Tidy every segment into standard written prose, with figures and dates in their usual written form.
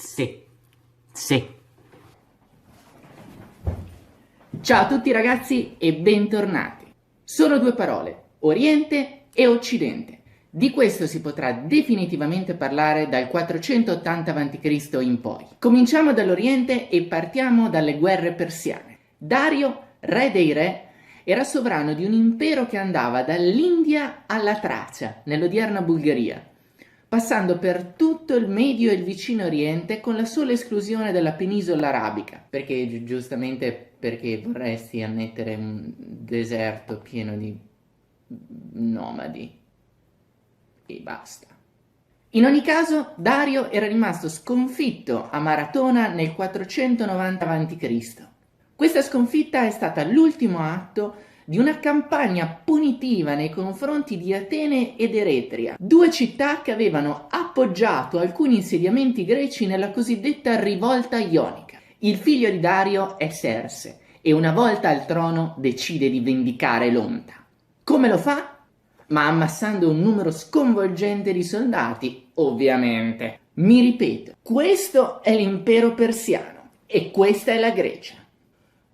Sì, sì. Ciao a tutti ragazzi e bentornati. Solo due parole, Oriente e Occidente. Di questo si potrà definitivamente parlare dal 480 a.C. in poi. Cominciamo dall'Oriente e partiamo dalle guerre persiane. Dario, re dei re, era sovrano di un impero che andava dall'India alla Tracia, nell'odierna Bulgaria, passando per tutto il Medio e il Vicino Oriente con la sola esclusione della penisola arabica, perché vorresti annettere un deserto pieno di nomadi e basta. In ogni caso, Dario era rimasto sconfitto a Maratona nel 490 a.C. Questa sconfitta è stata l'ultimo atto di una campagna punitiva nei confronti di Atene ed Eretria, due città che avevano appoggiato alcuni insediamenti greci nella cosiddetta rivolta ionica. Il figlio di Dario è Serse e una volta al trono decide di vendicare l'onta. Come lo fa? Ma ammassando un numero sconvolgente di soldati, ovviamente. Mi ripeto, questo è l'impero persiano e questa è la Grecia.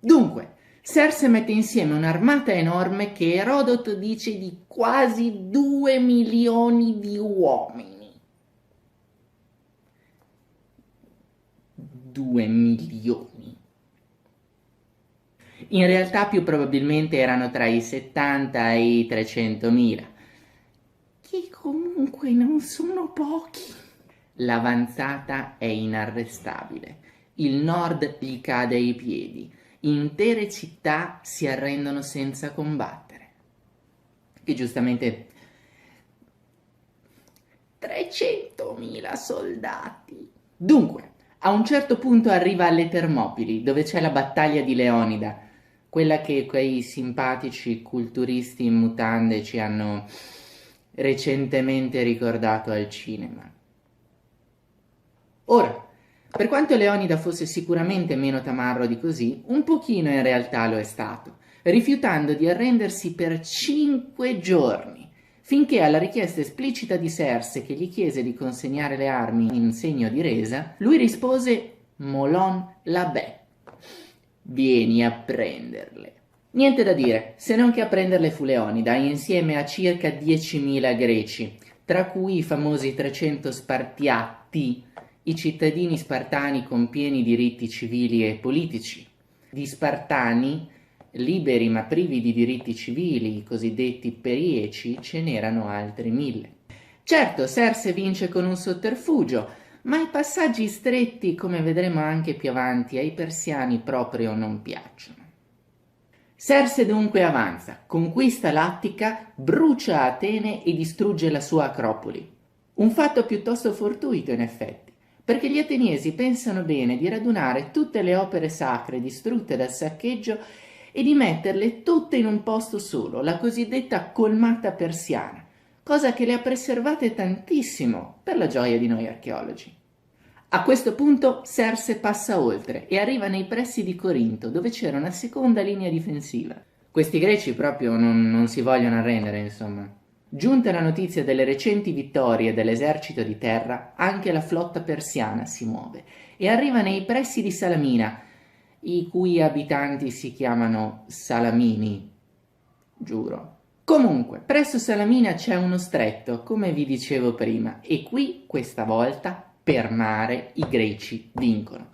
Dunque, Serse mette insieme un'armata enorme che Erodoto dice di quasi 2 milioni di uomini. 2 milioni. In realtà più probabilmente erano tra i 70 e i 300.000, che comunque non sono pochi. L'avanzata è inarrestabile. Il nord gli cade ai piedi. Intere città si arrendono senza combattere. Che giustamente 300.000 soldati. Dunque, a un certo punto arriva alle Termopili, dove c'è la battaglia di Leonida, quella che quei simpatici culturisti in mutande ci hanno recentemente ricordato al cinema. Ora, per quanto Leonida fosse sicuramente meno tamarro di così, un pochino in realtà lo è stato, rifiutando di arrendersi per 5 giorni, finché alla richiesta esplicita di Serse che gli chiese di consegnare le armi in segno di resa, lui rispose Molon Labè. Vieni a prenderle. Niente da dire, se non che a prenderle fu Leonida, insieme a circa 10.000 greci, tra cui i famosi 300 Spartiati, i cittadini spartani con pieni diritti civili e politici. Di Spartani, liberi ma privi di diritti civili, i cosiddetti Perieci, ce n'erano altri 1.000. Certo, Serse vince con un sotterfugio, ma i passaggi stretti, come vedremo anche più avanti, ai persiani proprio non piacciono. Serse dunque avanza, conquista l'Attica, brucia Atene e distrugge la sua Acropoli. Un fatto piuttosto fortuito in effetti, perché gli ateniesi pensano bene di radunare tutte le opere sacre distrutte dal saccheggio e di metterle tutte in un posto solo, la cosiddetta colmata persiana, cosa che le ha preservate tantissimo per la gioia di noi archeologi. A questo punto Serse passa oltre e arriva nei pressi di Corinto, dove c'era una seconda linea difensiva. Questi greci proprio non si vogliono arrendere, insomma. Giunta la notizia delle recenti vittorie dell'esercito di terra, anche la flotta persiana si muove e arriva nei pressi di Salamina, i cui abitanti si chiamano Salamini, giuro. Comunque, presso Salamina c'è uno stretto, come vi dicevo prima, e qui, questa volta, per mare, i greci vincono.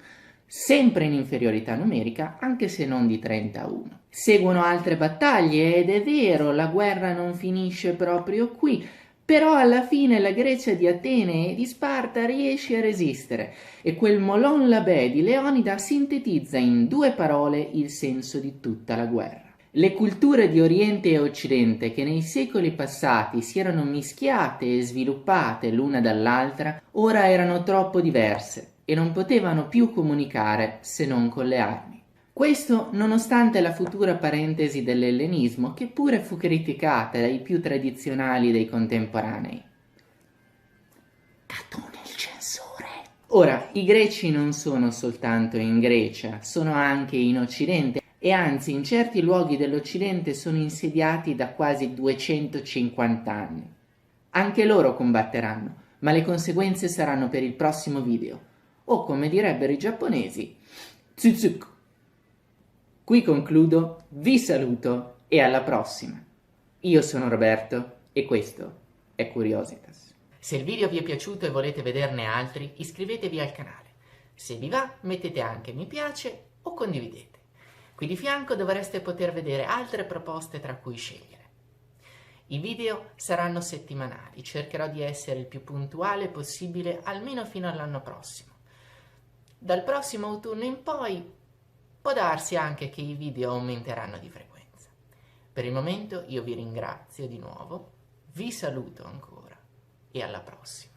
Sempre in inferiorità numerica, anche se non di 30-1. Seguono altre battaglie ed è vero, la guerra non finisce proprio qui, però alla fine la Grecia di Atene e di Sparta riesce a resistere e quel Molon Labè di Leonida sintetizza in 2 parole il senso di tutta la guerra. Le culture di Oriente e Occidente, che nei secoli passati si erano mischiate e sviluppate l'una dall'altra, ora erano troppo diverse e non potevano più comunicare se non con le armi. Questo nonostante la futura parentesi dell'ellenismo, che pure fu criticata dai più tradizionali dei contemporanei. Catone il censore! Ora, i greci non sono soltanto in Grecia, sono anche in Occidente, e anzi in certi luoghi dell'Occidente sono insediati da quasi 250 anni. Anche loro combatteranno, ma le conseguenze saranno per il prossimo video. o come direbbero i giapponesi, tsutsuku. Qui concludo, vi saluto e alla prossima. Io sono Roberto e questo è Curiositas. Se il video vi è piaciuto e volete vederne altri, iscrivetevi al canale. Se vi va, mettete anche mi piace o condividete. Qui di fianco dovreste poter vedere altre proposte tra cui scegliere. I video saranno settimanali, cercherò di essere il più puntuale possibile almeno fino all'anno prossimo. Dal prossimo autunno in poi può darsi anche che i video aumenteranno di frequenza. Per il momento io vi ringrazio di nuovo, vi saluto ancora e alla prossima.